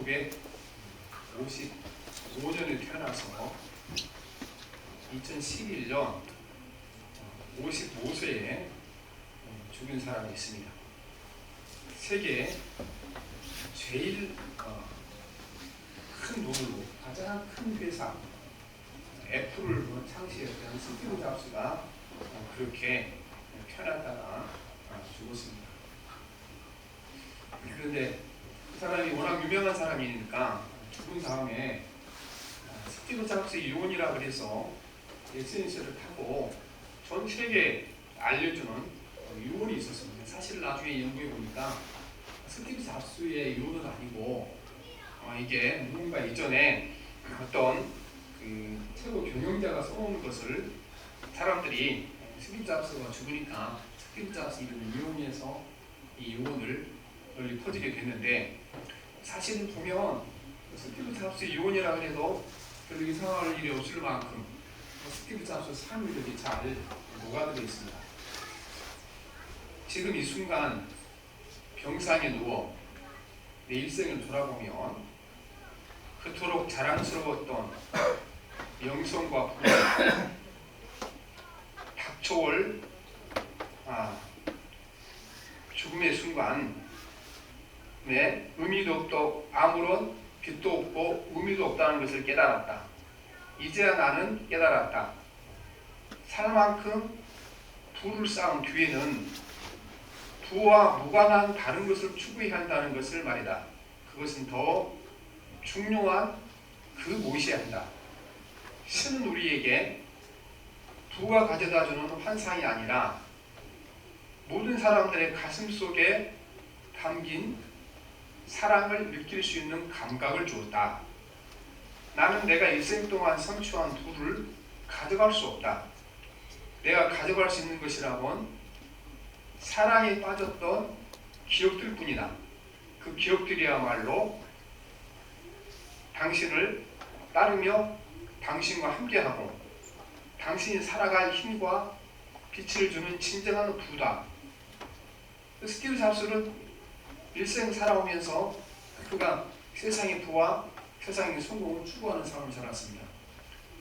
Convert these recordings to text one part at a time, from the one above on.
1955년에 태어나서 2011년 55세에 죽은 사람이 있습니다. 세계 제일 큰 돈으로 가장 큰 회사 애플을 창시했던 스티브 잡스가 그렇게 태어났다가 죽었습니다. 그런데 그 사람이 워낙 유명한 사람이니까 죽은 다음에 스티브 잡스 유언이라 그래서 SNS를 타고 전 세계에 알려주는 유언이 있었습니다. 사실 나중에 연구해 보니까 스티브 잡스의 유언은 아니고 이게 누군가 이전에 어떤 그 최고 경영자가 써놓은 것을 사람들이 스티브 잡스가 죽으니까 스티브 잡스 이런 유언에서 이 유언을 널리 퍼지게 됐는데, 사실은 보면 스티브 잡스 유언이라고 해도 별로 이상할 일이 없을 만큼 스티브 잡스 삶이 잘 녹아들어 있습니다. 지금 이 순간 병상에 누워 내 일생을 돌아보면 그토록 자랑스러웠던 명성과 부를 닥쳐올 죽음의 순간 내 의미도 없고 아무런 빛도 없고 의미도 없다는 것을 깨달았다. 이제야 나는 깨달았다. 살 만큼 부를 쌓은 뒤에는 부와 무관한 다른 것을 추구해야 한다는 것을 말이다. 그것은 더 중요한 그 무엇이어야 한다. 신은 우리에게 부가 가져다주는 환상이 아니라 모든 사람들의 가슴 속에 담긴 사랑을 느낄 수 있는 감각을 주었다. 나는 내가 일생 동안 성취한 부를 가져갈 수 없다. 내가 가져갈 수 있는 것이라곤 사랑에 빠졌던 기억들 뿐이다. 그 기억들이야말로 당신을 따르며 당신과 함께하고 당신이 살아갈 힘과 빛을 주는 진정한 부다. 스티브 잡스는 일생 살아오면서 그가 세상의 부와 세상의 성공을 추구하는 삶을 살았습니다.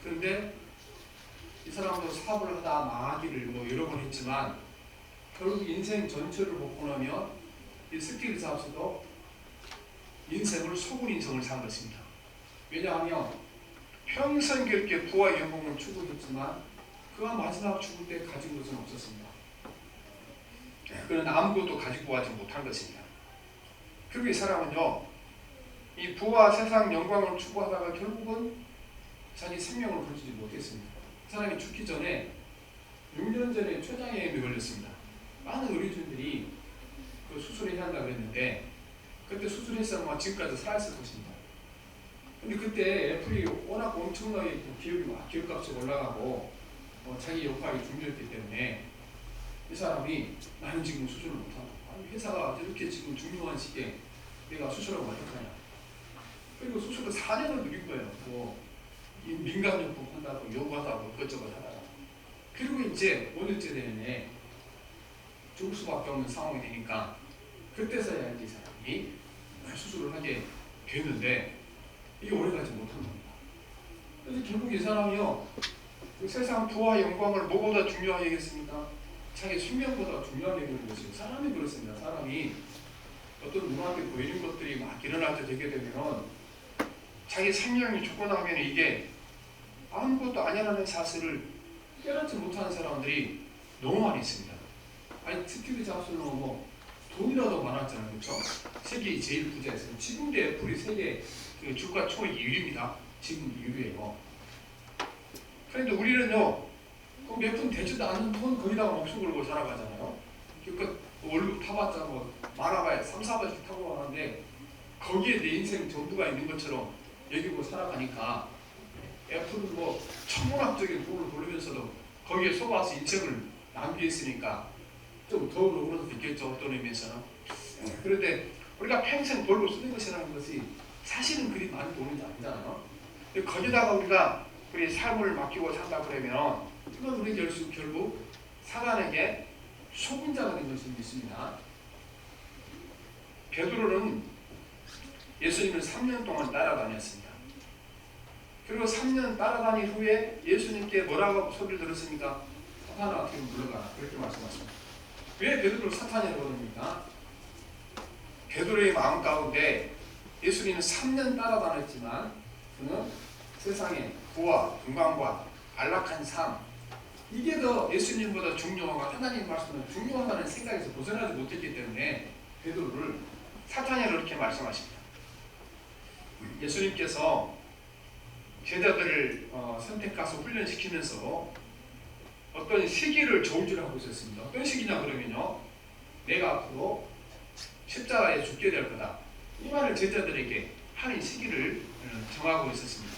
그런데 이 사람도 사업을 하다 망하기를 여러 번 했지만 결국 인생 전체를 보고 나면 이 스티브 잡스도 인생을 속은 인생을 산 것입니다. 왜냐하면 평생 그렇게 부와 영광을 추구했지만 그가 마지막 죽을 때 가진 것은 없었습니다. 그는 아무것도 가지고 가지 못한 것입니다. 그리고 이 사람은요, 이 부와 세상 영광을 추구하다가 결국은 자기 생명을 건지지 못했습니다. 그 사람이 죽기 전에 6년 전에 췌장염에 걸렸습니다. 많은 의료진들이 그 수술을 해야 한다고 했는데 그때 수술했으면 지금까지 살았을 것입니다. 근데 그때 애플이 워낙 엄청나게 기업값이 올라가고 자기 역할이 중요했기 때문에 이 사람이 나는 지금 수술을 못한다. 아니 회사가 이렇게 지금 중요한 시기에 내가 수술하고 어떡하냐. 그리고 수술을 4년을 누린 거예요. 민간요법 한다고 요구하다고 그것저것 하다가. 그리고 이제 5년째 되는데 죽을 수밖에 없는 상황이 되니까 그때서야 이 사람이 수술을 하게 됐는데 이게 오래가지 못한 겁니다. 그래서 결국 이 사람이요, 그 세상 부와 영광을 뭐보다 중요하게 여겼습니까? 자기 생명보다 중요하게 여기는 것이에요. 사람이 그렇습니다. 사람이 어떤 눈앞에 보이는 것들이 막 일어날 때 되게 되면 자기 생명이 죽고 나면 이게 아무것도 아니라는 사실을 깨닫지 못하는 사람들이 너무 많이 있습니다. 아니 스티브 잡스는 돈이라도 많았잖아요. 그렇죠? 세계 제일 부자였어요. 지금도 애플이 세계 주가 총 1위입니다. 지금 1위예요. 그런데 우리는요, 몇 푼 되지도 않는 돈 거기다가 목숨 걸고 살아가잖아요. 그러니까 월급 타봤자 많아봐야 3, 4번씩 타고 가는데 거기에 내 인생 전부가 있는 것처럼 여기고 살아가니까 애플은 천문학적인 돈을 벌면서도 거기에 속아서 인생을 낭비했으니까 좀 더 억울해서 느꼈죠. 어떤 의미에서는. 그런데 우리가 평생 벌고 쓰는 것이라는 것이 사실은 그리 많은 돈이 아니잖아요. 거기다가 우리가 우리 삶을 맡기고 산다 그러면 그건 우리 결국 사단에게 속은 자가 된 것을 믿습니다. 베드로는 예수님을 3년 동안 따라다녔습니다. 그리고 3년 따라다닌 후에 예수님께 뭐라고 소리를 들었습니까? 사탄아 어떻게 물러가라. 그렇게 말씀하십니다. 왜 베드로를 사탄이라고 부릅니까? 베드로의 마음 가운데 예수님은 3년 따라다녔지만 그는 세상의 부와 건강과 안락한 삶, 이게 더 예수님보다 중요하고 하나님 말씀은 중요하다는 생각에서 벗어나지 못했기 때문에 베드로를 사탄이라고 이렇게 말씀하십니다. 예수님께서 제자들을 선택해서 훈련시키면서 어떤 시기를 저울질을 하고 있었습니다. 어떤 시기냐 그러면요, 내가 앞으로 십자가에 죽게 될 거다, 이 말을 제자들에게 하는 시기를 정하고 있었습니다.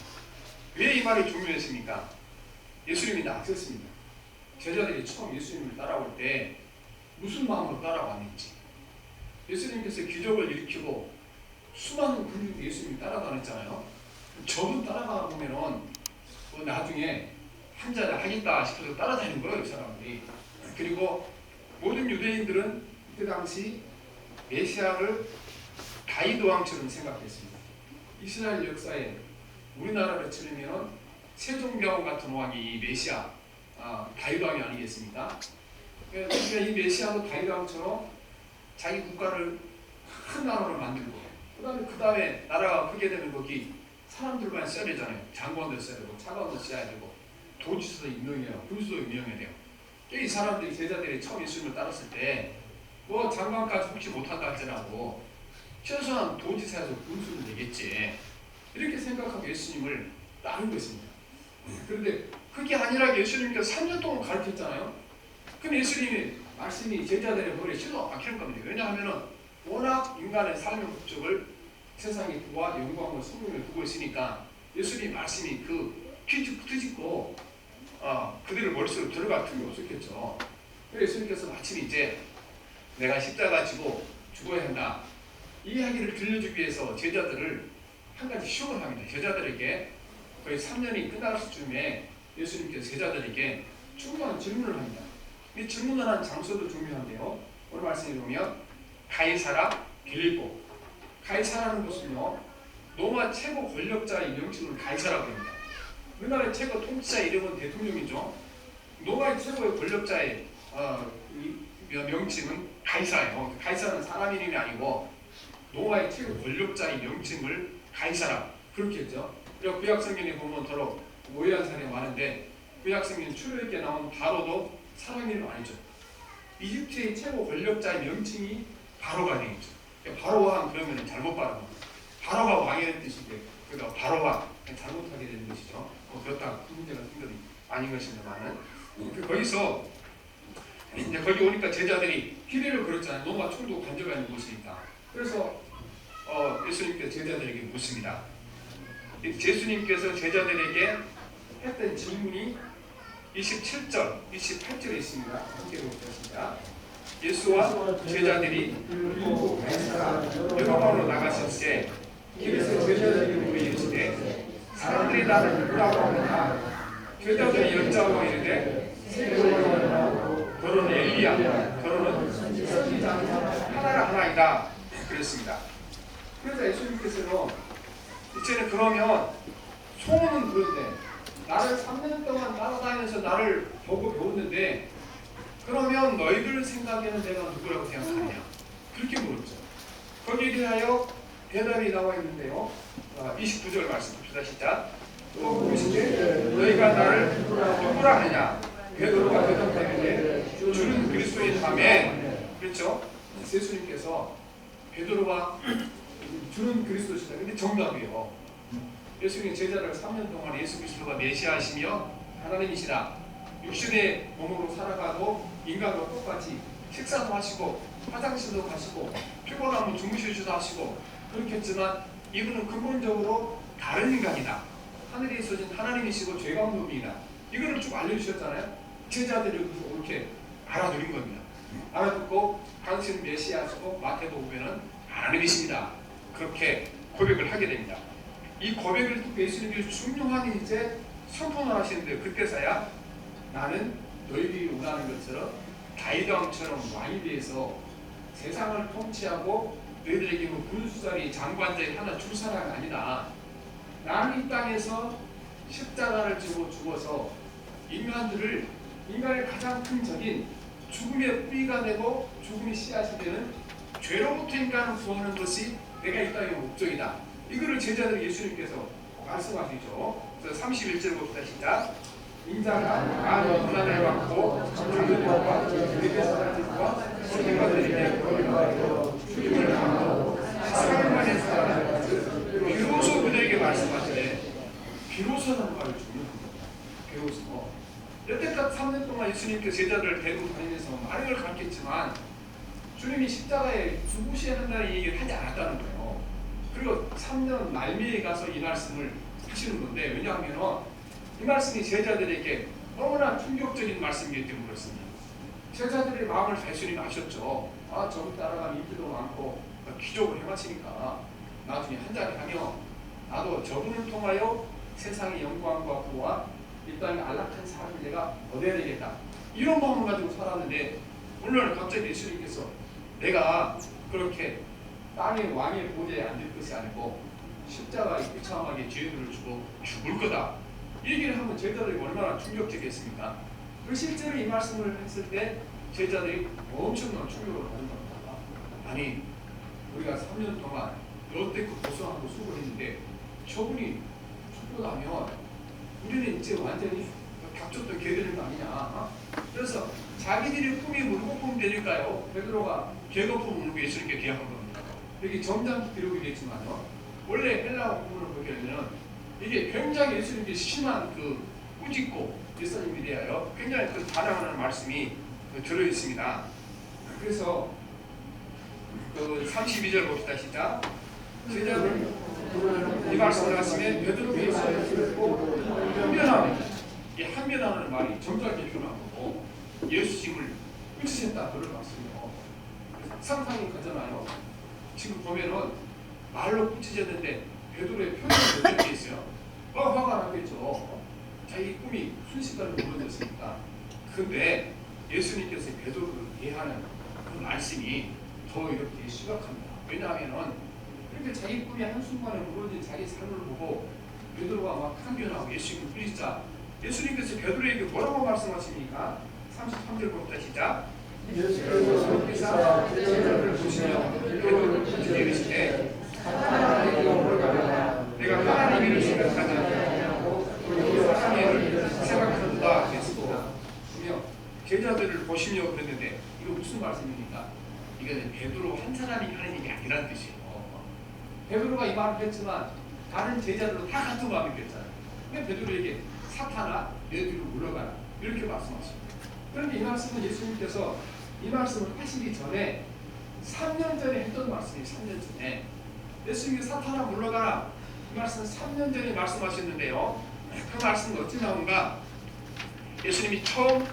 왜 이 말이 중요했습니까? 예수님이 낯섰습니다. 제자들이 처음 예수님을 따라올 때 무슨 마음으로 따라왔는지, 예수님께서 기적을 일으키고 수많은 군중이 예수님이 따라다녔잖아요. 저분 따라가 보면은 나중에 한자를 하겠다 싶어서 따라다닌 거예요, 이 사람들이. 그리고 모든 유대인들은 그때 당시 메시아를 다윗 왕처럼 생각했습니다. 이스라엘 역사에 우리나라로 치르면 세종대왕 같은 왕이 이 메시아, 다윗 왕이 아니겠습니까? 그러니까 이 메시아도 다윗 왕처럼 자기 국가를 큰 나라로 만들고, 그 다음에 나라가 크게 되면 거기 사람들만 써야 되잖아요. 장관도 써야 되고 차관도 써야 되고 도지사도 임명해요. 군수도 임명해야 돼요. 이 사람들이, 제자들이 처음 예수님을 따랐을 때 뭐 장관까지 혹시 못한다 할지라도 최소한 도지사에서 군수는 되겠지, 이렇게 생각하고 예수님을 따르고 있습니다. 그런데 그게 아니라 예수님께서 3년 동안 가르쳤잖아요. 그럼 예수님이 말씀이 제자들의 머리에 실로 박히는 겁니다. 왜냐하면 워낙 인간의 삶의 목적을 세상의 부와 영광과 성공을 두고 있으니까 예수님 말씀이 그 뒤집고 그들의 머릿속으로 들어갈 틈이 없었겠죠. 그래서 예수님께서 마침 이제 내가 십자가 지고 죽어야 한다, 이 이야기를 들려주기 위해서 제자들을 한 가지 시험을 합니다. 제자들에게 거의 3년이 끝날 즈음에 예수님께서 제자들에게 중요한 질문을 합니다. 이 질문을 한 장소도 중요한데요, 오늘 말씀에 보면 가이사라 빌립보, 가이사라는 곳은요, 로마 최고 권력자의 명칭을 가이사라고 합니다. 우리나라의 최고 통치자 이름은 대통령이죠. 로마의 최고의 권력자의 명칭은 가이사예요. 가이사는 사람 이름이 아니고 로마의 최고 권력자의 명칭을 가이사라 그렇게 했죠. 그리고 구약성경에 보면 더러 오해한 사례가 많은데, 구약성경 출애굽기에 나온 바로도 사람 이름 아니죠. 이집트의 최고 권력자의 명칭이 바로가 되겠죠. 바로왕 그러면 잘못 발음합니다. 바로가 왕이라는 뜻인데 그러니까 바로왕 잘못하게 되는 것이죠. 그렇다 큰 문제가 생겨도 아닌 것입니다만은, 거기서 이제 거기 오니까 제자들이 희례를 걸었잖아요. 로마 총독 관저가 있는 곳이니까. 그래서 예수님께서 제자들에게 묻습니다. 예수님께서 제자들에게 했던 질문이 27절, 28절에 있습니다. 함께 보겠습니다. 예수와 제자들이 여로방으로 나갔을 때 길에서 제자들이 물어 이르시되 사람들이 나를 누구라고 하느냐. 제자들이 여짜오고 이르되 너는 엘리야, 너는 선지자 하나이다 그랬습니다. 그래서 예수님께서는 이제는 그러면 소문은 그런데 나를 3년 동안 따라다니면서 나를 보고 배웠는데 그러면 너희들 생각에는 내가 누구라고 생각하냐, 그렇게 물었죠. 거기에 대하여 대답이 나와 있는데요, 29절 말씀 봅시다. 시작. 또 물으시되 너희가 나를 누구라 하느냐. 베드로가 대답하되 주는 그리스도인 하매. 그렇죠. 예수님께서 베드로가 주는 그리스도시다, 근데 정답이에요. 예수님 제자를 3년 동안 예수 그리스도가 메시아시며 하나님이시다, 육신의 몸으로 살아가도 인간과 똑같이 식사도 하시고 화장실도 가시고 피곤하면 주무시기도 하시고 그렇게 했지만 이분은 근본적으로 다른 인간이다, 하늘에 있으신 하나님이시고 죄감독이다, 이거를 쭉 알려주셨잖아요. 제자들이 이렇게 알아들은 겁니다. 알아듣고 당신은 메시아시고 마태도 보면은 하나님이십니다, 그렇게 고백을 하게 됩니다. 이 고백을 듣고 예수님이 중요한 이제 선포를 하시는데, 그때서야 나는 너희들이 원하는 것처럼 다윗 왕처럼 왕이 되어서 세상을 통치하고 너희들에게 뭐 군수자리 장관자리 하나 줄 사람이 아니다. 나는 이 땅에서 십자가를 지고 죽어서 인간의 가장 큰 적인 죽음의 뿌리가 되고 죽음의 씨앗이 되는 죄로부터 인간을 구하는 것이 내가 이 땅의 목적이다. 이거를 제자들 예수님께서 말씀하시죠. 그래서 31절 봅시다. 시작. 인자가 많은 고난을 받고 장로들과 대제사장들과 서기관들에게 버림받고 죽임을 당하고 사흘만에 살아나는 비로소 그들에게 말씀하시되, 비로소라는 말을 주는 비로소. 여태까지 3년 동안 예수님께서 제자들을 데리고 다니면서 많은 걸 가르쳤지만 주님이 십자가에 죽으셔야 한다는 얘기를 하지 않았다는 거예요. 그리고 3년 말미에 가서 이 말씀을 하시는 건데, 왜냐하면 이 말씀이 제자들에게 너무나 충격적인 말씀이기 때문에 그렇습니다. 제자들의 마음을 예수님이 아셨죠. 아, 저를 따라가면 인기도 많고 기적을 행하시니까 나중에 한 자리 하며 나도 저분을 통하여 세상의 영광과 부와 이 땅에 안락한 사람을 내가 얻어야 되겠다. 이런 마음을 가지고 살았는데 오늘 갑자기 예수님께서 내가 그렇게 땅의 왕의 보좌에 앉을 것이 아니고 십자가에 비참하게 죄인들을 주고 죽을 거다. 이 얘기를 하면 제자들이 얼마나 충격적이었습니까? 그 실제로 이 말씀을 했을 때 제자들이 엄청난 충격을 받은 겁니다. 아니, 우리가 3년 동안 여태껏 고소하고 수고했는데 저분이 죽고 나면 우리는 이제 완전히 닥쳤던 개들인 거 아니냐. 그래서 자기들이 꿈이 물거품 되니까요, 베드로가 개거품 물고 예수님께 대항한 겁니다. 여기 정장 기록이 되지만요, 원래 헬라어 부분을 보게 되면 이게 굉장히 예수님께 심한 그 꾸짖고 예수님에 대하여 굉장히 그 반항하는 말씀이 들어 있습니다. 그래서 그 32절 봅시다. 시작. 제자들 이 말씀을 하시면 베드로가 예수님을 듣고 항변하는, 이 항변하는 말이 정확하게 표현한 거고 예수님을 꾸짖었다 그런 말씀이에요. 상상이 가잖아요. 지금 보면은 말로 꾸짖었는데 베드로의 표현이 어떻게 있어요? 화가 났겠죠. 자기 꿈이 순식간에 무너졌으니까. 근데 예수님께서 베드로를 이해하는 그 말씀이 더 이렇게 심각합니다. 왜냐하면은 이렇게 자기 꿈이 한순간에 무너진 자기 삶을 보고 베드로가 막 항변하고 예수님을 꾸짖자 예수님께서 베드로에게 뭐라고 말씀하십니까? 33절 봅시다. 시작. 예수께서 제자들을 보시며 베드로를 꾸짖어 이르시되 내가 하나님 일을 생각하지 아니하고 오히려 사람의 일을 생각하는다 했습니다. 그러면 제자들을 보시며 그랬는데 이거 무슨 말씀입니까? 이거는 베드로 한 사람이 하는 얘기 아니라는 뜻이에요. 베드로가 이 말을 했지만 다른 제자들도 다 같은 마음이 됐잖아요. 근데 베드로에게 사탄아 내 뒤로 물러가라 이렇게 말씀하십니다. 그런데 이 말씀은 예수님께서 이 말씀을 하시기 전에 3년 전에 했던 말씀이에요. 3년 전에 예수님께서 사탄아 물러가라 이 말씀은 3년 전에 말씀하셨는데요. 그 말씀은 어찌 나온가? 예수님이 처음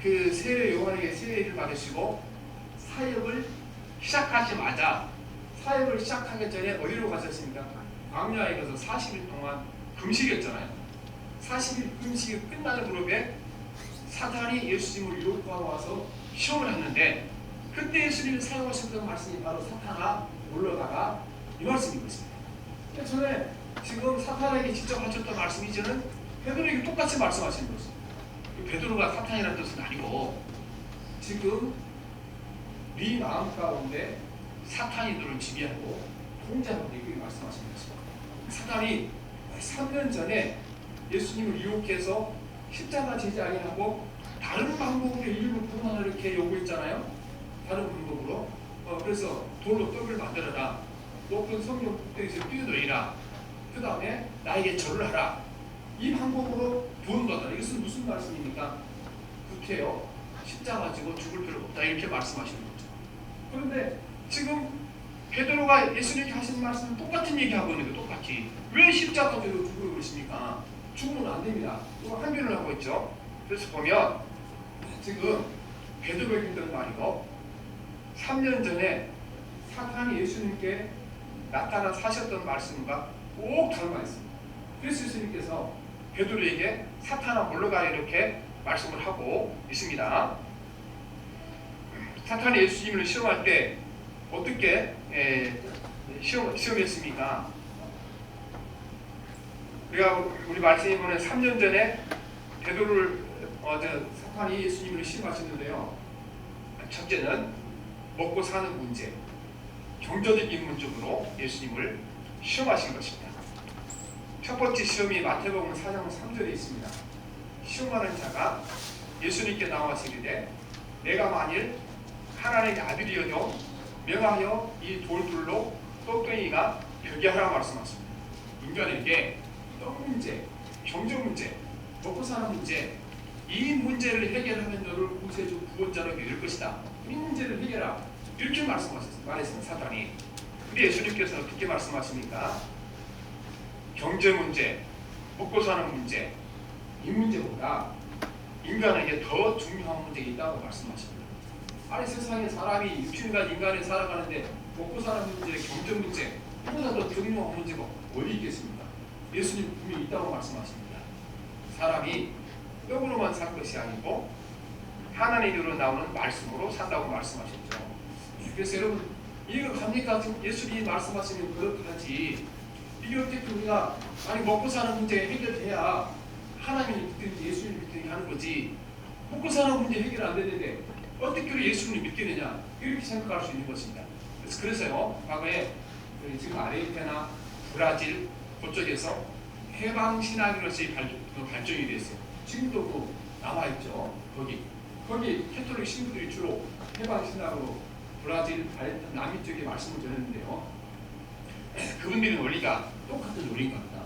그 세례 요한에게 세례를 받으시고 사역을 시작하자마자 사역을 시작하기 전에 어디로 가셨습니까? 광야에 가서 40일 동안 금식했잖아요. 40일 금식이 끝나는 무렵에 사탄이 예수님을 유혹하러 와서 시험을 했는데 그때 예수님이 사용하셨던 말씀이 바로 사탄아 물러가라 이 말씀이었습니다. 전에 지금 사탄에게 직접 하셨던 말씀이 저는 베드로에게 똑같이 말씀하시는 것입니다. 베드로가 사탄이라는 뜻은 아니고 지금 네 마음 가운데 사탄이 너를 지배하고 통제하고 이렇게 말씀하시는 것입니다. 사탄이 3년 전에 예수님을 유혹해서 십자가 제자하게 하고 다른 방법으로 인류를 구원하라 이렇게 요구했잖아요. 다른 방법으로. 그래서 돌로 떡을 만들어라. 높은 성령 꼭대기에서 뛰어내리라. 그 다음에 나에게 절을 하라. 이 방법으로 구원받아라. 이것은 무슨 말씀입니까? 구태여 십자가 지고 죽을 필요 없다 이렇게 말씀하시는 거죠. 그런데 지금 베드로가 예수님께 하신 말씀은 똑같은 얘기하고 있는 거예요. 똑같이. 왜 십자가 지고 죽으라고 그러십니까? 죽으면 안 됩니다. 또 항변을 하고 있죠. 그래서 보면 지금 베드로에게 했던 말이고 3년 전에 사탄이 예수님께 나타나 사셨던 말씀과 꼭 닮아 있습니다. 그래서 예수님께서 베드로에게 사탄아 물러가라 이렇게 말씀을 하고 있습니다. 사탄이 예수님을 시험할 때 어떻게 시험했습니까? 우리 말씀해 보면 3년 전에 베드로를 사탄이 예수님을 시험하셨는데요. 첫째는 먹고 사는 문제, 경제적인 문제로 예수님을 시험하신 것입니다. 첫 번째 시험이 마태복음 4장 3절에 있습니다. 시험하는 자가 예수님께 나와서 이르되 내가 만일 하나님의 아들이어도 명하여 이 돌들로 떡덩이가 벽에 하라 말씀하십니다. 인간에게 떡 문제, 경제 문제, 먹고 사는 문제, 이 문제를 해결하면 너를 구세주 구원자로 믿을 것이다. 이 문제를 해결하라. 이렇게 말씀했습니다. 사탄이. 근데 예수님께서 어떻게 말씀하십니까? 경제 문제, 먹고 사는 문제, 이 문제보다 인간에게 더 중요한 문제가 있다고 말씀하십니다. 아니 세상에 사람이 육신과 인간이 살아가는데 먹고 사는 문제, 경제 문제, 이보다 더 중요한 문제가 어디 있겠습니까? 예수님 분명히 있다고 말씀하십니다. 사람이 떡으로만 살 것이 아니고 하나님으로 나오는 말씀으로 산다고 말씀하셨죠. 그래서 여러분 이거 갑니까? 예수님이 말씀하시면 그렇게하지. 이게 어떻게 우리가 먹고 사는 문제 해결돼야 하나님을 믿든지 예수님을 믿든지 하는 거지. 먹고 사는 문제 해결 안 되는데 어떻게 예수님을 믿겠느냐 이렇게 생각할 수 있는 것입니다. 그래서요 과거에 지금 아르헨티나, 브라질 그쪽에서 해방신학으로서의 발전이 됐어요. 지금도 남아있죠. 거기 캐톨릭 신부들이 주로 해방신학으로 브라질, 아르헨티나, 남미 쪽에 말씀을 전했는데요. 그분들의 원리가 똑같은 원리인 겁니다.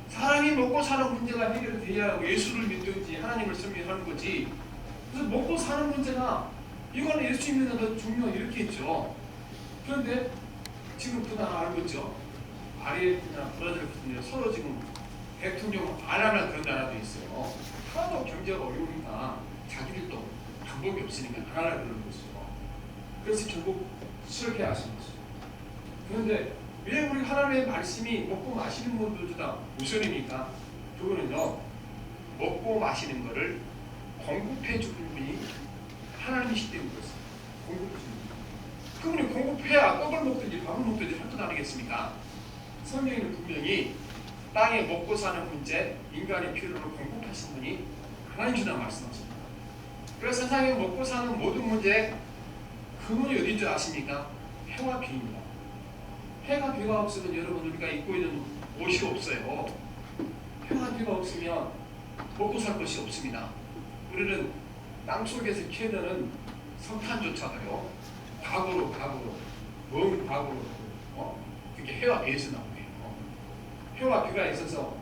사람이 먹고 사는 문제가 해결돼야 예수를 믿든지 하나님을 섬기는 거지. 그래서 먹고 사는 문제가 이거는 예수 믿는 더 중요 이렇게 했죠. 그런데 지금 그다 알고 있죠. 아르헨티나, 브라질 같은 데 서로 지금 대통령 안 하는 그런 나라도 있어요. 하나도 경제가 어려우니까 자기들도 방법이 없으니까 안 하려고 그러는 것이죠. 그래서 결국 실패하신 것이죠. 그런데 왜 우리 하나님의 말씀이 먹고 마시는 분들도 다 우선입니까? 그거는요, 먹고 마시는 것을 공급해 주는 분이 하나님이시기 때문에 그렇습니다. 공급해 주는 분. 그분이 공급해야 떡을 먹든지 밥을 먹든지 할 것 아니겠습니까? 성경에는 분명히 땅에 먹고 사는 문제, 인간의 필요를 공급하신 분이 하나님이시라고 말씀하십니다. 그래서 세상에 먹고 사는 모든 문제의 근원이 어딘 줄 아십니까? 해와 비입니다. 해가 비가 없으면 여러분 우리가 입고 있는 옷이 없어요. 해와 비가 없으면 먹고 살 것이 없습니다. 우리는 땅속에서 캐내는 석탄조차도요. 과거로 먼 과거로 그게 해와 비에서 나오네요. 해와 비가 있어서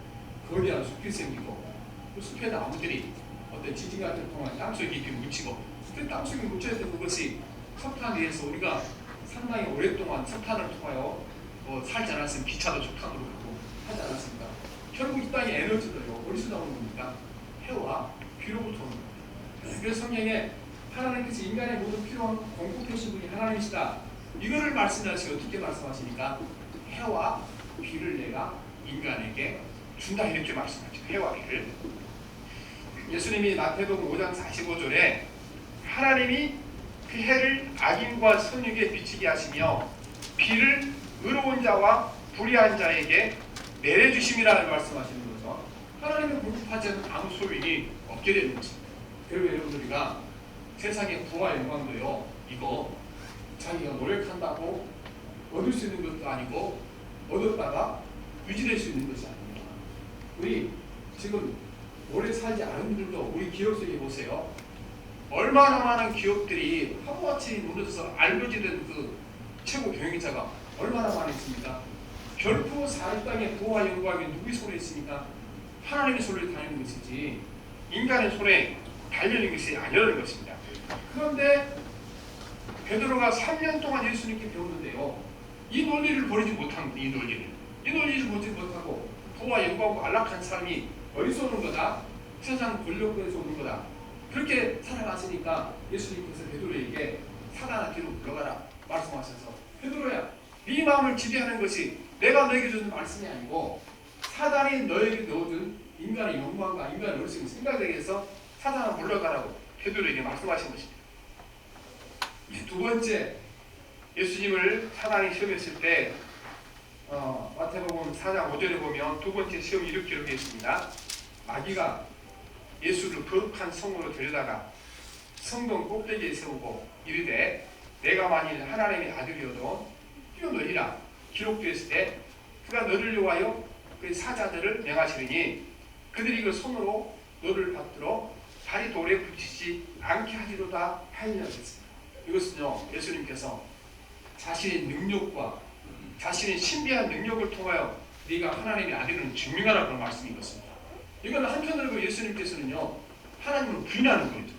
거대한 숲이 생기고 그 숲에 나무들이 어떤 지진 같은 동안 땅속에 깊이 묻히고 그 땅속에 묻혀있던 그것이 석탄에 의해서 우리가 상당히 오랫동안 석탄을 통하여 살지 않았으면 기차도 석탄으로 가고 하지 않았습니까? 결국 이 땅의 에너지도요 어디서 나오는 겁니까? 해와 비로부터 오는 겁니다. 그래서 성경에 하나님께서 인간의 모든 필요한 공급해주신 분이 하나님이시다. 이거를 말씀하시고 어떻게 말씀하시니까 해와 비를 내가 인간에게 준다 이렇게 말씀하죠. 해와 비를. 예수님이 마태복음 5장 45절에 하나님이 그 해를 악인과 선육에 비치게 하시며 비를 의로운 자와 불의한 자에게 내려주심이라는 말씀하시는 거죠. 하나님의 공급하지 않는 아무 소용이 없게 되는 것입니다. 그리고 여러분들이가 세상의 부와 영광도요 이거 자기가 노력한다고 얻을 수 있는 것도 아니고 얻었다가 유지될 수 있는 것이 아닙니다. 우리 지금 오래 살지 않은 분들도 우리 기업 속에 보세요. 얼마나 많은 기업들이 하루아침에 무너져서 알려지던 그 최고 경영자가 얼마나 많이 있습니까? 결코 이 땅의 부와 영광이 누구의 손에 있습니까? 하나님의 손에 달리는 것이지 인간의 손에 달려있는 것이 아니라는 것입니다. 그런데 베드로가 3년 동안 예수님께 배웠는데요. 이 논리를 버리지 못한 이 논리를 보지 못하고 부와 영광과 안락한 사람이 어디서 오는 거다? 세상 권력에서 오는 거다. 그렇게 살아갔으니까 예수님께서 베드로에게 사단아 뒤로 물러가라 말씀하셔서 베드로야 네 마음을 지배하는 것이 내가 너에게 주는 말씀이 아니고 사단이 너에게 넣어준 인간의 욕망과 인간의 어리석은 생각에 의해서 사단아 물러가라고 베드로에게 말씀하신 것입니다. 두 번째 예수님을 사단이 시험했을 때 마태복음 4장 5절에 보면 두 번째 시험이 이렇게 기록되어 있습니다. 마귀가 예수를 거룩한 성으로 데려다가 성동 꼭대기에 세우고 이르되 내가 만일 하나님의 아들이어도 뛰어내리라 기록되었을 때 그가 너를 위하여 그 사자들을 명하시리니 그들이 그 손으로 너를 받들어 발이 돌에 붙이지 않게 하리로다 하였습니다. 이것은요, 예수님께서 자신의 능력과 자신의 신비한 능력을 통하여 네가 하나님의 아들을 증명하라 그런 말씀이었습니다. 이건 한편으로 예수님께서는요, 하나님을 부인하는 거죠.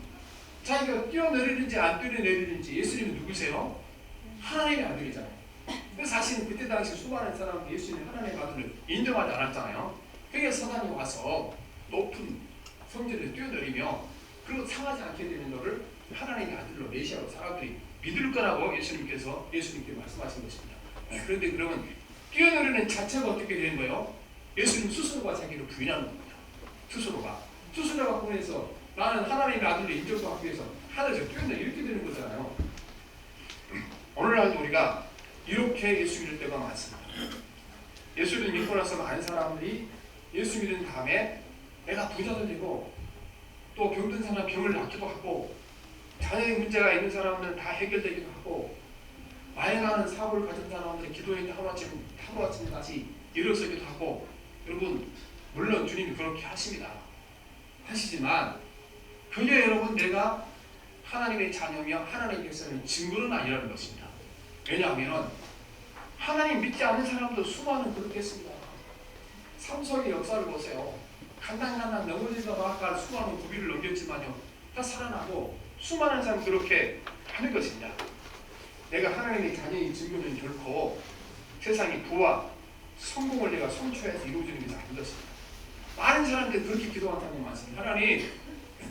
자기가 뛰어내리는지 안 뛰어내리는지 예수님은 누구세요? 하나님의 아들이잖아요. 그래서 사실은 그때 당시 수많은 사람들이 예수님 하나님의 아들을 인정하지 않았잖아요. 그게 사단이 와서 높은 성전에 뛰어내리며 그리고 상하지 않게 되는 너를 하나님의 아들로 메시아로 사람들이 믿을 거라고 예수님께 말씀하신 것입니다. 그런데 그러면 뛰어내리는 자체가 어떻게 되는 거예요? 예수님 스스로가 자기를 부인하는 겁니다. 스스로가 보내서 나는 하나님의 아들로 인정받기 위해서 하늘에서 뛰어내려 이렇게 되는 거잖아요. 오늘날도 우리가 이렇게 예수 믿을 때가 많습니다. 예수를 믿고 나서 많은 사람들이 예수 믿은 다음에 내가 부자도 되고 또 병든 사람 병을 낫기도 하고 자녀의 문제가 있는 사람은 다 해결되기도 하고 마행하는 사고를 가진 사람들이 기도에 하루아침에 다시 일어서기도 하고 여러분 물론 주님이 그렇게 하시지만 그게 여러분 내가 하나님의 자녀며 하나님께서는 증거는 아니라는 것입니다. 왜냐하면 하나님 믿지 않는 사람도 수많은 그렇겠습니다. 삼손의 역사를 보세요. 간당간당 넘어질까 말까 수많은 고비를 넘겼지만요 다 살아나고 수많은 사람 그렇게 하는 것입니다. 내가 하나님의 자녀의 증거는 결코 세상의 부와 성공을 내가 성취해서 이루어지는 것이 아닌 것입니다. 많은 사람들이 그렇게 기도한 사람이 많습니다. 하나님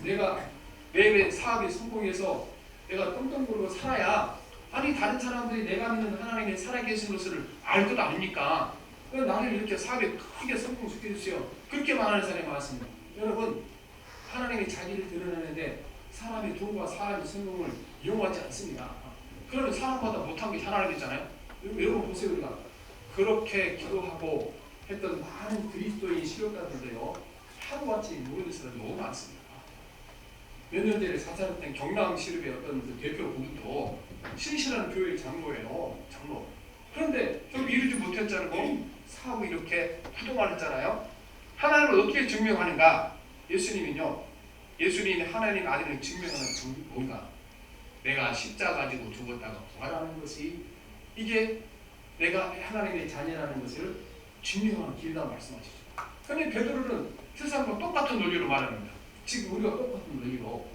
내가 내 사업에 성공해서 내가 떵떵거리고 살아야 아니 다른 사람들이 내가 믿는 하나님의 살아계신 것을 알 것 아닙니까? 왜 나를 이렇게 사업에 크게 성공시켜 주세요. 그렇게 말하는 사람이 많습니다. 여러분 하나님이 자기를 드러내는데 사람의 돈과 사람의 성공을 이용하지 않습니다. 그러면 사람마다 못한 게 하나님이잖아요. 여러분 보세요. 우리가 그렇게 기도하고 했던 많은 그리스도인 실력자들도요 하루아침에 모르는 사람이 너무 많습니다. 몇 년 전에 사찰했던 경남시립의 어떤 그 대표 분도 신실한 교회 장로. 그런데 좀 이루지 못했잖아요. 사업을 이렇게 그동안 했잖아요. 하나님을 어떻게 증명하는가? 예수님이 하나님 아들을 증명하는 뭔가? 내가 십자가 가지고 죽었다가 부활하는 것이 이게 내가 하나님의 자녀라는 것을 증명하는 길이라고 말씀하시죠. 그런데 베드로는 세상과 똑같은 논리로 말합니다. 지금 우리가 똑같은 논리로.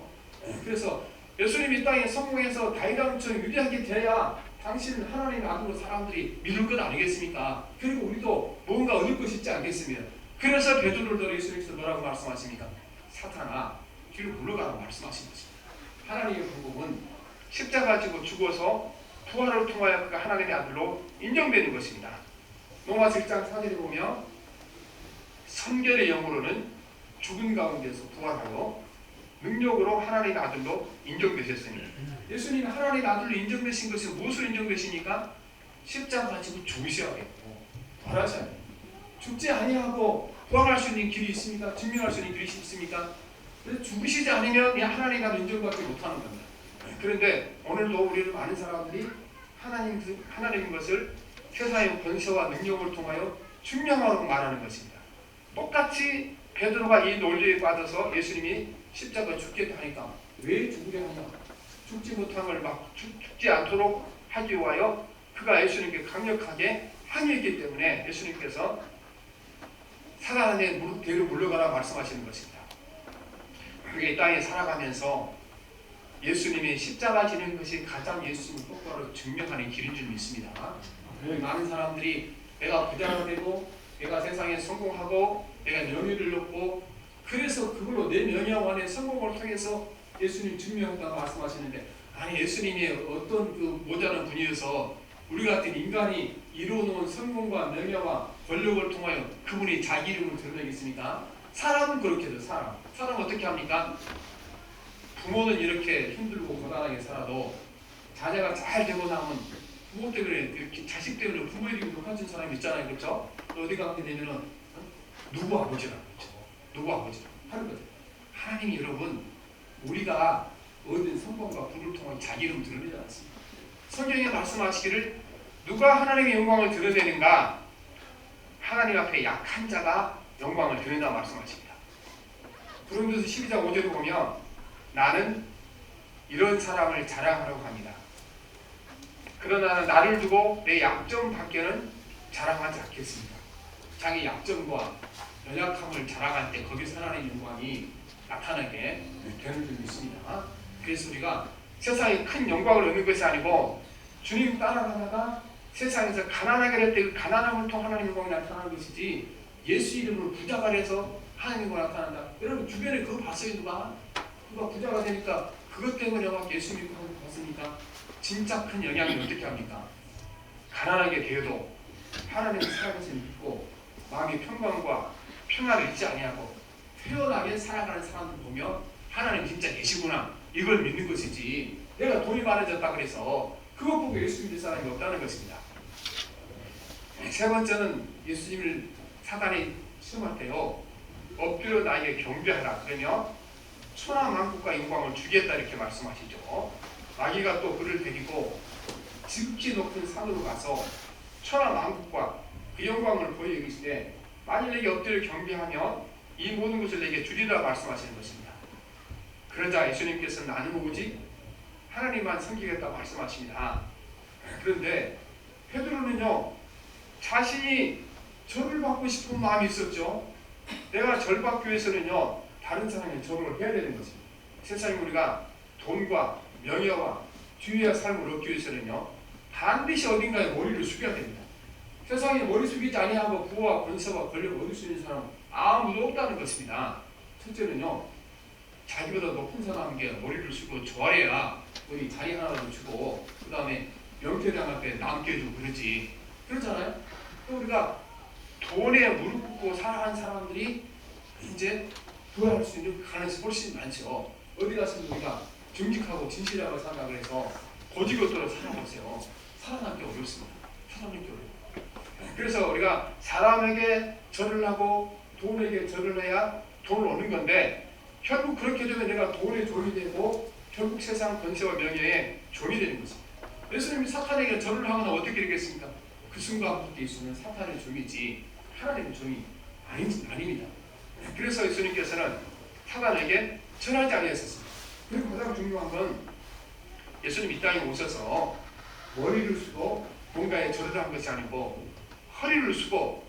그래서 예수님이 이 땅에 성공해서 다윗왕처럼 유리하게 돼야 당신은 하나님의 아들로 사람들이 믿을 것 아니겠습니까? 그리고 우리도 뭔가 얻을 것이 있지 않겠습니까? 그래서 베드로를 예수님께서 뭐라고 말씀하십니까? 사탄아 뒤로 물러가라고 말씀하신 것입니다. 하나님의 복음은 십자가 가지고 죽어서 부활을 통하여 그가 하나님의 아들로 인정되는 것입니다. 로마서 1장 4절에 보면 선결의 영으로는 죽은 가운데서 부활하여 능력으로 하나님의 아들로 인정되셨습니다. 예수님이 하나님의 아들로 인정되신 것은 무엇으로 인정되십니까? 십자가 가지고 죽으셔야겠고 부활하셔야 돼요. 죽지 아니하고 부활할 수 있는 길이 있습니까? 증명할 수 있는 길이 있습니까? 그래서 죽으시지 않으면 하나님의 아들 인정받지 못하는 겁니다. 그런데 오늘도 우리는 많은 사람들이 하나님인 것을 세상의 권세와 능력을 통하여 증명하고 말하는 것입니다. 똑같이 베드로가 이 논리에 빠져서 예수님이 십자가 죽겠다 하니까 왜 죽으려 하냐? 죽지 못한 걸 죽지 않도록 하기 위하여 그가 예수님께 강력하게 항의했기 때문에 예수님께서 사단의 대로 물러가라 말씀하시는 것입니다. 그게 이 땅에 살아가면서 예수님이 십자가 지는 것이 가장 예수님을 똑바로 증명하는 길인 줄 믿습니다. 많은 사람들이 내가 부자가 되고 내가 세상에 성공하고 내가 명예를 얻고 그래서 그걸로 내 명예와 내 성공을 통해서 예수님 증명한다고 말씀하시는데 아니 예수님이 어떤 그 모자란 분이어서 우리 같은 인간이 이루어놓은 성공과 명예와 권력을 통하여 그분이 자기 이름을 드러내겠습니까? 사람은 그렇게 해요. 사람은 어떻게 합니까? 부모는 이렇게 힘들고 고단하게 살아도 자녀가 잘 되고 나면 부모 때문에 이렇게 자식 때문에 부모에게 높아진 사람이 있잖아요, 그렇죠? 어디 가게 되면은 누구 아버지라고 그렇죠? 누구 아버지라고 하는 거죠. 하나님이 여러분 우리가 얻은 성공과 부를 통한 자기 이름 드러내지 않습니다. 성경에 말씀하시기를 누가 하나님의 영광을 드러내는가? 하나님 앞에 약한 자가 영광을 드러낸다 말씀하십니다. 고린도서 12장 5절에 보면 나는 이런 사람을 자랑하려고 합니다. 그러나 나를 두고 내 약점 밖에는 자랑하지 않겠습니다. 자기 약점과 연약함을 자랑할 때 거기서 하나님의 영광이 나타나게 되는 점이 있습니다. 그래서 우리가 세상에 큰 영광을 얻는 것이 아니고 주님 따라가다가 세상에서 가난하게 될 때 그 가난함을 통해 하나님의 영광이 나타나는 것이지 예수 이름으로 부자가 돼서 하나님의 영광이 나타난다. 여러분 주변에 그거 봤어요? 누가 부자가 되니까 그것 때문에 막 예수 믿고 하는 거 봤습니까? 진짜 큰 영향이 어떻게 합니까? 가난하게 되어도 하나님의 사랑을 믿고 마음의 평강과 평안을 잊지 아니하고 태연하게 살아가는 사람들 보면 하나님 진짜 계시구나 이걸 믿는 것이지 내가 돈이 많아졌다 그래서 그것 보고 예수 믿을 사람이 없다는 것입니다. 세 번째는 예수님을 사단이 시험할 때요 엎드려 나에게 경배하라 그러면 천하만국과 영광을 주겠다 이렇게 말씀하시죠. 마귀가 또 그를 데리고 지극히 높은 산으로 가서 천하만국과 그 영광을 보여주시되 만일 내게 엎드려 경배하면 이 모든 것을 내게 주리라 말씀하시는 것입니다. 그러자 예수님께서는 나는 오직 하나님만 섬기겠다 말씀하십니다. 그런데 베드로는요 자신이 절을 받고 싶은 마음이 있었죠. 내가 절 받기 위해서는요 다른 사람의 절을 해야 되는 것입니다. 세상에 우리가 돈과 명예와 주의와 삶을 얻기 위해서는요 반드시 어딘가에 머리를 숙여야 됩니다. 세상에 머리 숙이지 아니하고 부와 권세와 권력을 얻을 수 있는 사람은 아무도 없다는 것입니다. 첫째는요 자기보다 높은 사람에게 머리를 숙이고 좋아해야 우리 자리 하나라도 주고 그 다음에 명태당할 때 남게 해주고 그러지 그렇잖아요. 또 우리가 돈에 무릎 꿇고 살아간 사람들이 이제 부활할 수 있는 가능성이 훨씬 많죠. 어디 가서 우리가 정직하고 진실하고 살아가고 해서 고지것대로 살아보세요. 살아남기 어렵습니다. 살아남기 어려워요. 그래서 우리가 사람에게 절을 하고 돈에게 절을 해야 돈을 얻는 건데 결국 그렇게 되면 내가 돈의 종이 되고 결국 세상 권세와 명예의 종이 되는 것입니다. 예수님이 사탄에게 절을 하면 어떻게 되겠습니까? 그 순간부터 예수는 사탄의 종이지 하나님의 종이 아닙니다. 그래서 예수님께서는 사탄에게 절하지 아니하셨습니다. 그리고 가장 중요한 건 예수님 이 땅에 오셔서 머리를 쓰고 뭔가에 절을 한 것이 아니고 허리를 쓰고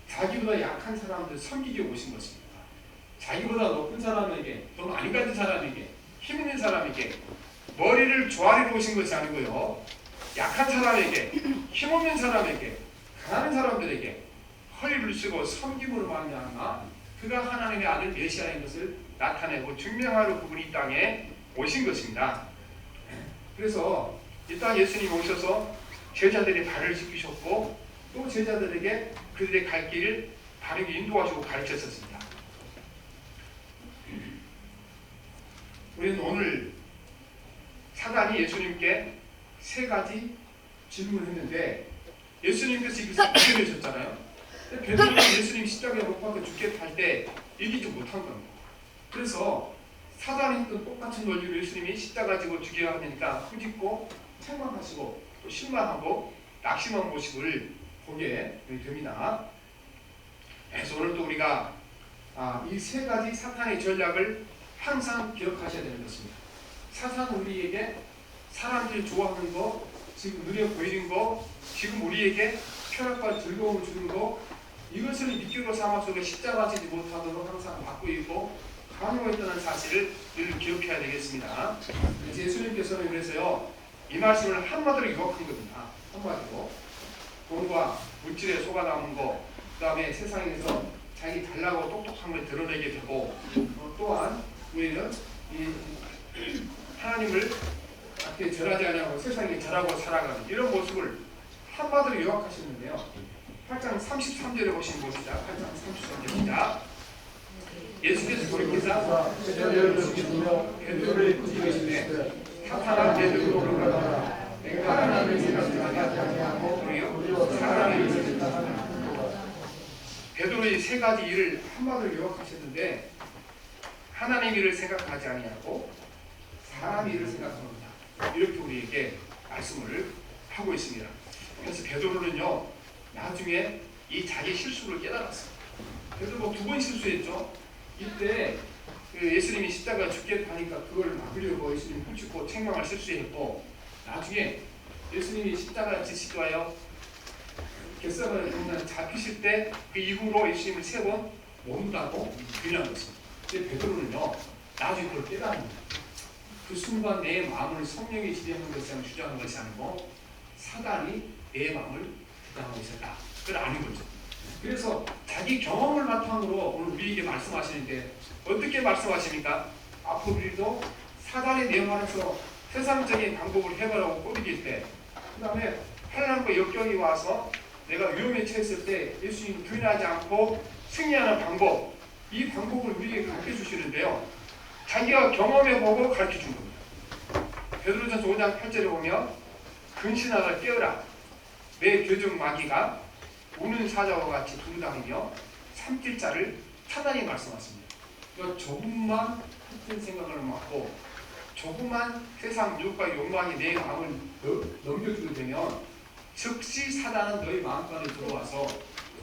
자기보다 약한 사람들 섬기게 오신 것입니다. 자기보다 높은 사람에게 돈 안 가진 사람에게 힘 있는 사람에게 머리를 조아리러 오신 것이 아니고요 약한 사람에게 힘없는 사람에게 가난한 사람들에게 허리를 쓰고 섬김으로 말미암아 그가 하나님의 아들 메시아인 것을 나타내고 증명하러 그분이 이 땅에 오신 것입니다. 그래서 이 땅에 예수님이 오셔서 제자들의 발을 씻기셨고 또 제자들에게 그들의 갈 길을 바르게 인도하시고 가르쳤었습니다. 우리는 오늘 사단이 예수님께 세 가지 질문을 했는데 예수님께서 이것을 이겨내셨잖아요. 베드로는 예수님 십자가에 못 박혀 죽게 할 때 이기지 못한 겁니다. 그래서 사단이 했던 똑같은 원리로 예수님이 십자가 지고 죽여야 하니까 후짓고 책망하시고 또 실망하고 낙심한 모습을 보게 됩니다. 그래서 오늘 또 우리가 이 세 가지 사탄의 전략을 항상 기억하셔야 되는 것입니다. 사탄은 우리에게 사람들이 좋아하는 거, 지금 눈에 보이는 거, 지금 우리에게 쾌락과 즐거움을 주는 거 이것을 미끼로 삼아서 십자가 지지 못하도록 항상 받고 있고 강요했다는 사실을 늘 기억해야 되겠습니다. 그래서 예수님께서는 그래서요 이 말씀을 한마디로 요약한 겁니다. 한마디로 돈과 물질에 속아 남은 거, 그 다음에 세상에서 자기 잘나고 똑똑한 걸 드러내게 되고 또한 우리는 이 하나님을 앞에 절하지 않냐고 세상에 절하고 살아가는 이런 모습을 한마디로 요약하셨는데요. 8장 33절에 보시면 봅시다. 8장 33절 시작. 예수께서 돌이키사 베드로를 죽이시며 베드로를 부지기시되 사탄아 베드로로 가라 하나님을 생각하지 아니하고 오히려 사람의 일을 생각하는 베드로의 세 가지 일을 한마디로 요약하셨는데 하나님 일을 생각하지 아니하고 사람 일을 생각합니다. 이렇게 우리에게 말씀을 하고 있습니다. 그래서 베드로는요 나중에 이 자기 실수를 깨달았어요. 베드로가 2번 실수했죠. 이때 예수님이 십자가 죽겠다 하니까 그걸 막으려고 예수님 훔치고 책망을 실수했고 나중에 예수님이 십자가 지시도하여 겟세마네 동산 잡히실 때 그 이후로 예수님을 3번 모른다고 유인한 것입니다. 근데 베드로는요 나중에 그걸 깨달습니다. 그 순간 내 마음을 성령이 지배하는 것이 아니고 주장하는 것이 아니고 사단이 내 마음을 주장하고 있었다. 그걸 아는 거죠. 그래서 자기 경험을 바탕으로 오늘 우리에게 말씀하시는데 어떻게 말씀하십니까? 앞으로 우리도 사단의 내용 안에서 세상적인 방법을 해보라고 꼬드길 때 그 다음에 환난과 역경이 와서 내가 위험에 처했을 때 예수님을 부인하지 않고 승리하는 방법 이 방법을 우리에게 가르쳐 주시는데요. 자기가 경험해보고 가르쳐 준 겁니다. 베드로전서 5장 8절에 보면 근신하다 깨어라 내 교정 마귀가 우는 사자와 같이 두루다니며 삼킬 자를 차단히 말씀하십니다. 그러니까 조금만 같은 생각을 맡고 조금만 세상 유혹과 욕망이 내 마음을 넘겨주게 되면 즉시 사단은 너희 마음간에 들어와서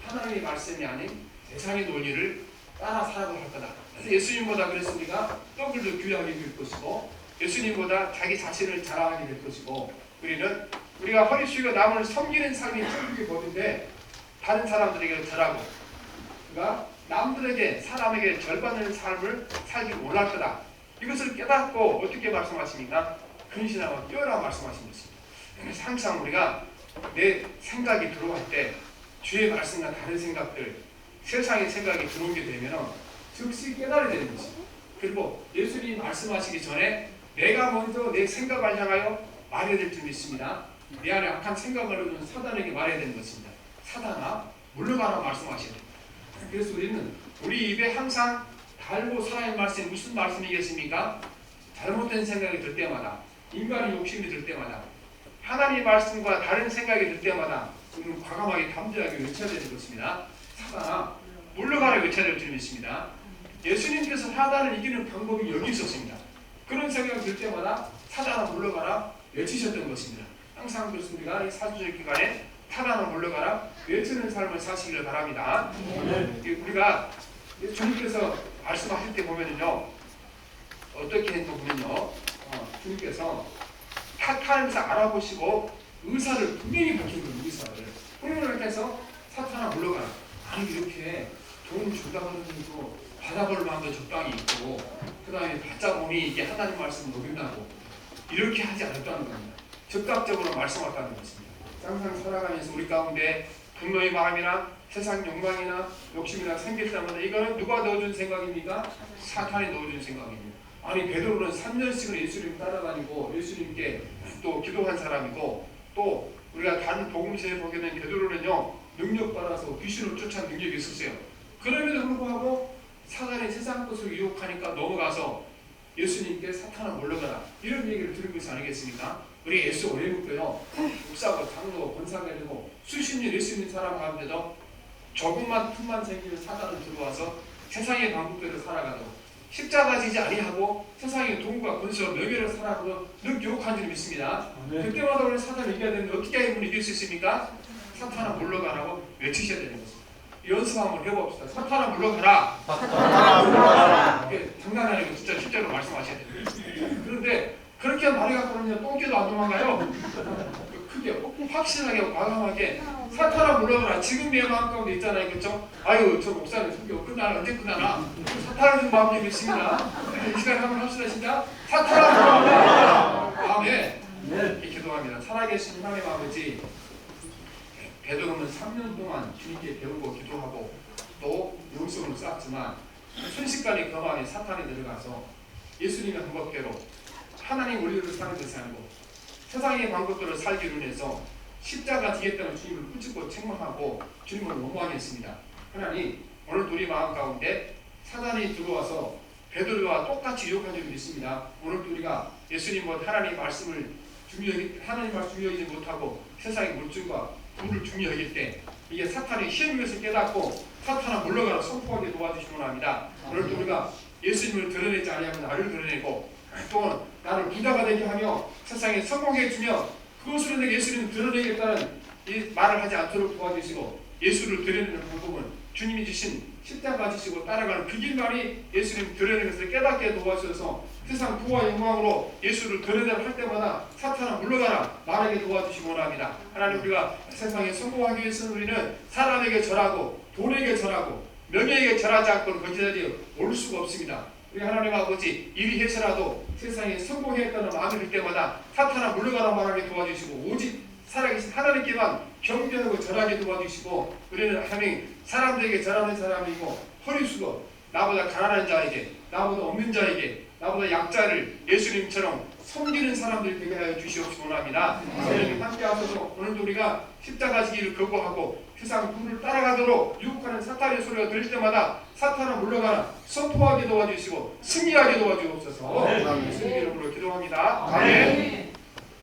하나님의 말씀이 아닌 세상의 논리를 따라 살아가고 할 거다. 그래서 예수님보다 그랬으니까 떡을 더 귀하게 될 것이고 예수님보다 자기 자신을 자랑하게 될 것이고 우리가 허리 숙여 남을 섬기는 삶이 천국의 법인데 다른 사람들에게 절하고 그가 남들에게 사람에게 절받는 삶을 살길 원할 거다. 이것을 깨닫고 어떻게 말씀하십니까? 근신하고 뛰어라 말씀하신 것입니다. 그래서 항상 우리가 내 생각이 들어갈 때 주의 말씀과 다른 생각들 세상의 생각이 들어오게 되면 즉시 깨달아야 되는 것입니다. 그리고 예수님이 말씀하시기 전에 내가 먼저 내 생각을 향하여 말해야 될 줄 믿습니다. 내 안에 악한 생각을 하는 사단에게 말해야 되는 것입니다. 사단아 물러가라 말씀하셔야 됩니다. 그래서 우리는 우리 입에 항상 달고 살아있는 말씀이 무슨 말씀이겠습니까? 잘못된 생각이 들 때마다 인간의 욕심이 들 때마다 하나님의 말씀과 다른 생각이 들 때마다 우리는 과감하게 담대하게 외쳐야 되는 것입니다. 사단아 물러가라 외쳐야 될 줄 믿습니다. 예수님께서 사단을 이기는 방법이 여기 있었습니다. 그런 생각이 들 때마다 사단아 물러가라 외치셨던 것입니다. 항상 그렇습니다. 이 사주절 기간에 사단아 물러가라 외치는 삶을 사시기를 바랍니다. 우리가 주님께서 말씀하실 때 보면은요 어떻게 했는지 보면요 주님께서 사탄을 알아보시고 의사를 분명히 밝히는 의사를 훈련을 해서 사탄아 물러가라. 아니 이렇게 돈 주다가 그러고 받아볼 마음도 적당히 있고 그 다음에 받자 보니 이게 하나님 말씀 녹인다고 이렇게 하지 않았다는 겁니다. 즉각적으로 말씀하셨다는 것입니다. 항상 살아가면서 우리 가운데 분노의 마음이나 세상 욕망이나 욕심이나 생길 때마다 이거는 누가 넣어준 생각입니까? 사탄이 넣어준 생각입니다. 아니 베드로는 3년씩을 예수님 따라다니고 예수님께 또 기도한 사람이고 또 우리가 다른 복음서에 보게 되면 베드로는요 능력 받아서 귀신을 쫓아낸 능력이 있었어요. 그럼에도 불구하고 사단이 세상 것을 유혹하니까 넘어가서 예수님께 사탄아 물러가라 이런 얘기를 들은 것이 아니겠습니까? 우리 예수 오래 믿고요 목사고 장로 권사가 되고 수십 년 예수 믿는 사람 가운데도 조금만 틈만 생기면 사단은 들어와서 세상의 방법대로 살아가도록 십자가 지지 아니하고 세상의 돈과 권세와 명예를 살아가도록 늘 유혹한 줄 믿습니다. 그때마다 우리 사단을 이겨야 되는데 어떻게 하면 이길 수 있습니까? 사탄아 물러가라고 외치셔야 되는 것입니다. 연습 한번 해봅시다. 사탄아 물러가라. 사탄아 물러가라. 장난이 아니고 진짜 실제로 말씀하셔야 됩니다. 그런데 그렇게 말해갖고는 똥개도 안 도망가요. 크게 확실하게 과감하게 사탄아 물러가라. 지금 내 마음 가운데 있잖아요. 그렇죠? 아유 저 목사님 성경 끝나나 언제 끝나나 사탄아 좀 마음이 믿습니다. 이 시간에 한번 합시다. 진짜 사탄아 물러가라. 아멘. 이렇게 기도합니다. 살아계신 하나님 아버지 베드로는 3년 동안 주님께 배우고 기도하고 또 영성을 쌓았지만 순식간에 그 마음에 사탄이 들어가서 예수님의 방법대로 하나님 원리를 사는 것이 아니고 세상의 방법대로 살기로 해서 십자가 지겠다는 주님을 붙잡고 책망하고 주님을 원망했습니다. 하나님 오늘 우리 마음 가운데 사단이 들어와서 베드로와 똑같이 유혹한 줄 믿습니다. 오늘 우리가 예수님과 하나님의 말씀을 하나님을 중요하지 못하고 세상의 물질과 부를 중요하기 때 이게 사탄의 시험인 것을 깨닫고 사탄아 물러가라 선포하게 도와주시기 원합니다. 오늘도 우리가 예수님을 드러내지 아니하면 나를 드러내고 또한 나를 부자가 되게 하며 세상에 성공해 주며 그것으로 내가 예수님을 드러내겠다는 이 말을 하지 않도록 도와주시고 예수를 드러내는 방법은 주님이 주신 십자가 지시고 따라가는 그 길만이 예수님 드러내는 것을 깨닫게 도와주셔서 세상 부와 영광으로 예수를 드러내려 할 때마다 사탄아 물러가라 말하게 도와주시기 원합니다. 하나님 우리가 세상에 성공하기 위해서는 우리는 사람에게 절하고 돈에게 절하고 명예에게 절하지 않고는 그 자리에 올 수가 없습니다. 우리 하나님 아버지 일이 해서라도 세상에 성공했다는 마음이 들 때마다 사탄아 물러가라 말하게 도와주시고 오직 살아계신 하나님께만 경배하고 절하게 도와주시고 우리는 하나님 사람들에게 절하는 사람이고 허리 숙어 나보다 가난한 자에게 나보다 없는 자에게 나보다 약자를 예수님처럼 섬기는 사람들이 되게 하여 주시옵시기 원합니다. 하나님 함께 하셔서 오늘도 우리가 십자가 지기를 거부하고 세상 부를 따라가도록 유혹하는 사탄의 소리가 들릴 때마다 사탄아 물러가라 선포하게 도와주시고 승리하게 도와주옵소서. 예수님 이름으로 기도합니다. 아멘.